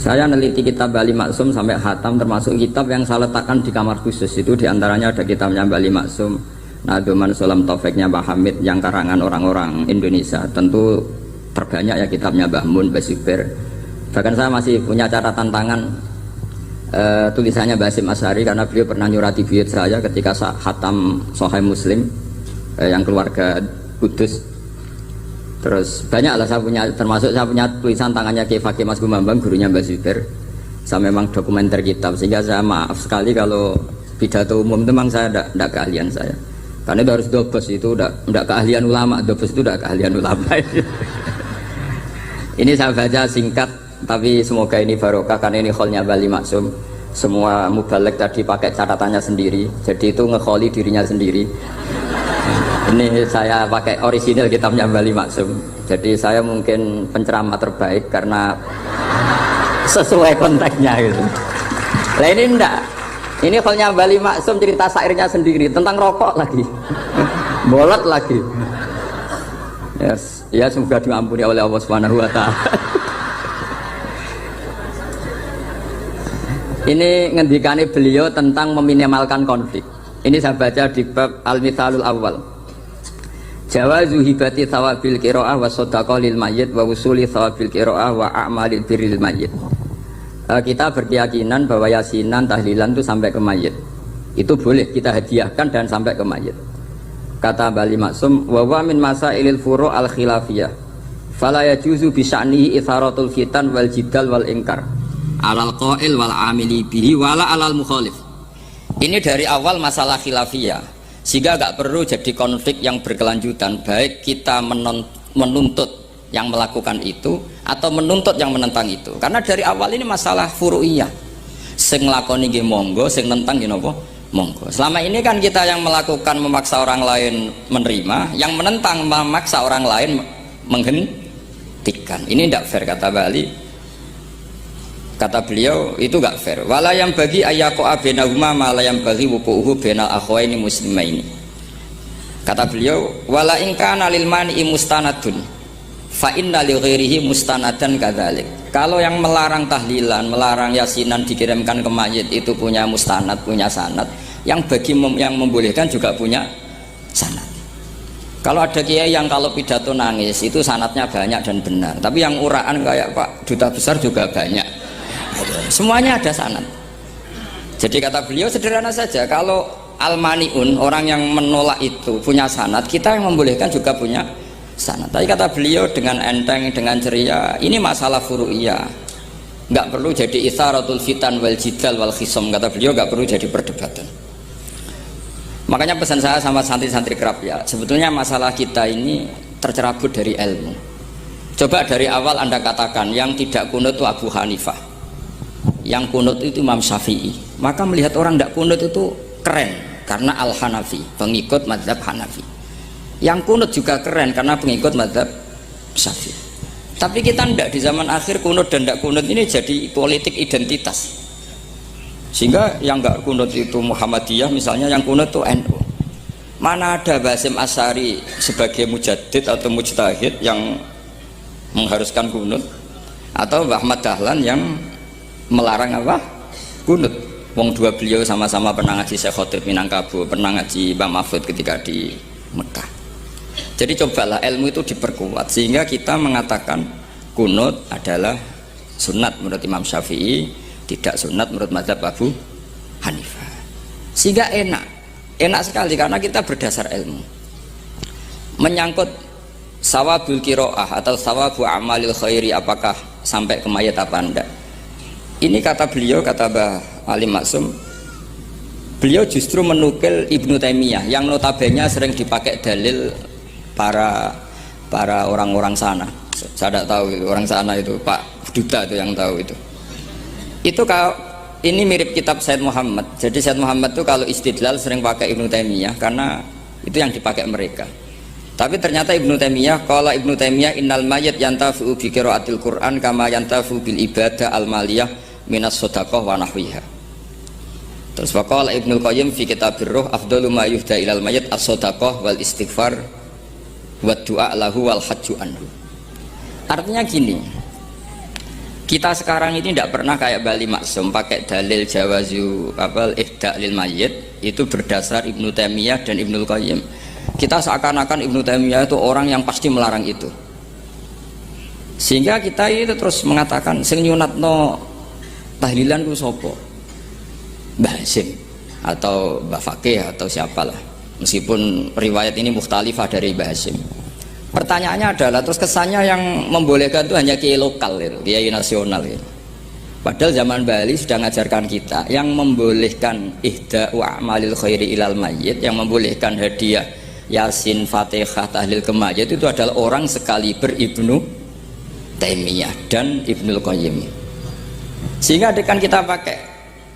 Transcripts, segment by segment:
Saya neliti kitab Bali Maksum sampai khatam, termasuk kitab yang saya letakkan di kamar khusus. Itu diantaranya ada kitabnya Bali Maksum, Nadoman Sulam Taufiknya Pak Hamid yang karangan orang-orang Indonesia. Tentu terbanyak ya kitabnya Mbah Mun, Mbah Zubair. Bahkan saya masih punya catatan tangan tulisannya Basim Asyari, karena beliau pernah nyurati buyut saya ketika khatam Sahih Muslim yang keluarga Kudus. Terus banyak lah saya punya, termasuk saya punya tulisan tangannya Kiai Fakih Mas Gumambang, gurunya Mbah Zubair. Saya memang dokumenter kitab, sehingga saya maaf sekali kalau pidato umum memang saya tidak keahlian saya. Karena itu harus dobes, itu tidak keahlian ulama, dobes itu tidak keahlian ulama. Ini saya baca singkat, tapi semoga ini barokah karena ini kholnya Bali Maksum. Semua mubalek tadi pakai catatannya sendiri, jadi itu ngekholi dirinya sendiri. Ini saya pakai orisinil kitabnya Bali Maksum. Jadi saya mungkin penceramah terbaik karena sesuai konteksnya gitu. Nah ini enggak. Ini kholnya Bali Maksum, cerita syairnya sendiri tentang rokok lagi. Bolot lagi. Yes. Ya semoga diampuni oleh Allah Subhanahu wa taala. Ini ngendikane beliau tentang meminimalkan konflik. Ini saya baca di bab Al-Mithalul Awal. Jawazu hibati thawabil qiraah wa shadaqah lil mayyit wa wusuli thawabil qiraah wa a'malil birril mayyit. Kita berkeyakinan bahwa yasinan, tahlilan itu sampai ke mayit. Itu boleh kita hadiahkan dan sampai ke mayit. Kata Bali Maksum, wa wa min masailil furu' al khilafiyah. Fala yajuzu bi sya'nihi itharatul fitan wal jidal wal inkar. Alal qail wal amili bihi wala alal mukhalif. Ini dari awal masalah khilafiyah. Sehingga gak perlu jadi konflik yang berkelanjutan, baik kita menuntut yang melakukan itu atau menuntut yang menentang itu. Karena dari awal ini masalah furu'iyah. Sing nglakoni nggih monggo, sing nentang nggih napa? Monggo. Selama ini kan kita yang melakukan memaksa orang lain menerima, yang menentang memaksa orang lain menghentikan. Ini tidak fair kata Bali. Kata beliau itu gak fair. Wala yang bagi ayyaqa bainahuma ma la yang bagi wuquhu bainal akhwaini muslimaini. Kata beliau wala in kana lil mani'i mustanadun fa inna li ghairihi mustanadan kadzalik. Kalau yang melarang tahlilan, melarang yasinan dikirimkan ke mayit itu punya mustanad, punya sanad. Yang bagi yang membolehkan juga punya sanad. Kalau ada kiai yang kalau pidato nangis itu sanadnya banyak dan benar, tapi yang uraan kayak Pak Duta Besar juga banyak. Semuanya ada sanad. Jadi kata beliau sederhana saja, kalau al-mani'un, orang yang menolak itu punya sanad, kita yang membolehkan juga punya sanad. Tapi kata beliau dengan enteng, dengan ceria, ini masalah furu'iyah, nggak perlu jadi itsaratul fitan wal jidal wal khisam. Kata beliau nggak perlu jadi perdebatan. Makanya pesan saya sama santri-santri kerap ya, sebetulnya masalah kita ini tercerabut dari ilmu. Coba dari awal Anda katakan yang tidak kunut itu Abu Hanifah, yang kunut itu Imam Syafi'i, maka melihat orang tidak kunut itu keren karena Al-Hanafi, pengikut mazhab Hanafi. Yang kunut juga keren karena pengikut mazhab Syafi'i. Tapi kita tidak, di zaman akhir kunut dan tidak kunut ini jadi politik identitas. Sehingga yang nggak kunut itu Muhammadiyah misalnya, yang kunut itu NU. Mana ada Basim Asyari sebagai mujaddid atau mujtahid yang mengharuskan kunut, atau Ahmad Dahlan yang melarang apa? Kunut. Wong dua beliau sama-sama pernah ngaji Syekh Khotib Minangkabau, pernah ngaji Mbah Mahfud ketika di Mekah. Jadi cobalah ilmu itu diperkuat sehingga kita mengatakan kunut adalah sunat menurut Imam Syafi'i, tidak sunat menurut mazhab Abu Hanifah. Sehingga enak sekali karena kita berdasar ilmu. Menyangkut sawabul qiraah atau sawabu amalil khairi, apakah sampai ke mayat apa enggak? Ini kata beliau, kata Mbah Ali Maksum, beliau justru menukil Ibnu Taimiyah yang notabene sering dipakai dalil para orang-orang sana. Saya tidak tahu itu orang sana itu, Pak Duta itu yang tahu itu. Itu kalau ini mirip kitab Said Muhammad. Jadi Said Muhammad itu kalau istidlal sering pakai Ibnu Taimiyah karena itu yang dipakai mereka. Tapi ternyata Ibnu Taimiyah, qala Ibnu Taimiyah innal mayyit yantafi'u bi qiraatil Qur'an kama yantafi'u bil ibadah al maliyah minas shadaqah wa nahwiha. Terus waqala Ibnu Qayyim fi kitabir ruh afdalu ma yuhda ilal mayyit as-shadaqah wal istighfar wa du'a lahu wal hajju anhu. Artinya gini, Kita sekarang ini tidak pernah kayak Bali Maksum pakai dalil jawazu ihda lil mayyit itu berdasar Ibnu Taimiyah dan Ibnul Qayyim. Kita seakan-akan Ibnu Taimiyah itu orang yang pasti melarang itu. Sehingga kita itu terus mengatakan sing nyunatno tahlilan ku sapa? Mbah Hasim atau Mbah Fakih atau siapalah. Meskipun riwayat ini mukhtalifah dari Mbah Hasim. Pertanyaannya adalah terus kesannya yang membolehkan itu hanya kiai lokal, kiai nasional. Padahal zaman Bali sudah mengajarkan kita yang membolehkan ihda wa amalil khairi ilal mayyit, yang membolehkan hadiah Yasin, Fatihah, tahlil ke mayit itu adalah orang sekaliber Ibnu Taimiyah dan Ibnul Qayyim. Sehingga dengan kita pakai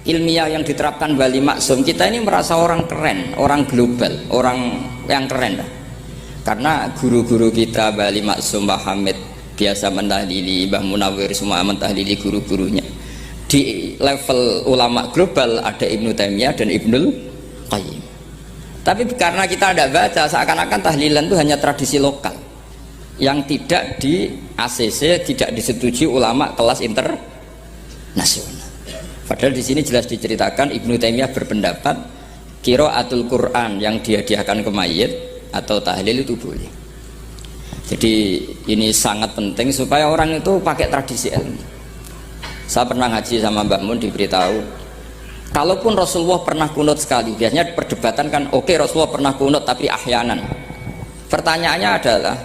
ilmiah yang diterapkan Bali Maksum, kita ini merasa orang keren, orang global, orang yang keren lah. Karena guru-guru kita Bali Maksum, Mbah Hamid biasa mentahlili, Mbah Munawir semua mentahlili guru-gurunya. Di level ulama global ada Ibnu Taimiyah dan Ibnul Qayyim. Tapi karena kita tidak baca, seakan-akan tahlilan itu hanya tradisi lokal yang tidak di ACC, tidak disetujui ulama kelas internasional. Padahal di sini jelas diceritakan Ibnu Taimiyah berpendapat qiraatul Quran yang dihadiahkan ke mayit atau tahlil itu boleh. Jadi ini sangat penting supaya orang itu pakai tradisi ilmu. Saya pernah ngaji sama Mbak Mun, diberitahu kalaupun Rasulullah pernah kunut sekali, biasanya perdebatan kan oke, Rasulullah pernah kunut tapi ahyanan. Pertanyaannya adalah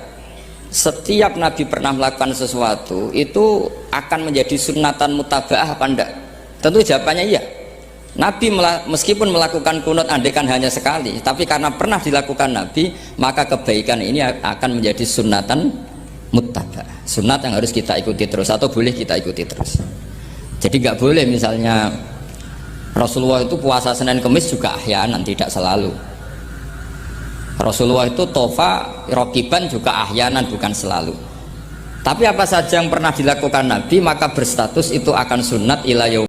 setiap Nabi pernah melakukan sesuatu itu akan menjadi sunnatan mutaba'ah apa enggak? Tentu jawabannya iya. Nabi meskipun melakukan kunut andaikan hanya sekali, tapi karena pernah dilakukan Nabi, maka kebaikan ini akan menjadi sunnatan muttaba', sunat yang harus kita ikuti terus atau boleh kita ikuti terus. Jadi nggak boleh misalnya Rasulullah itu puasa Senin Kemis juga ahyanan, tidak selalu. Rasulullah itu tofa rokiban juga ahyanan, bukan selalu. Tapi apa saja yang pernah dilakukan Nabi maka berstatus itu akan sunat ila yaum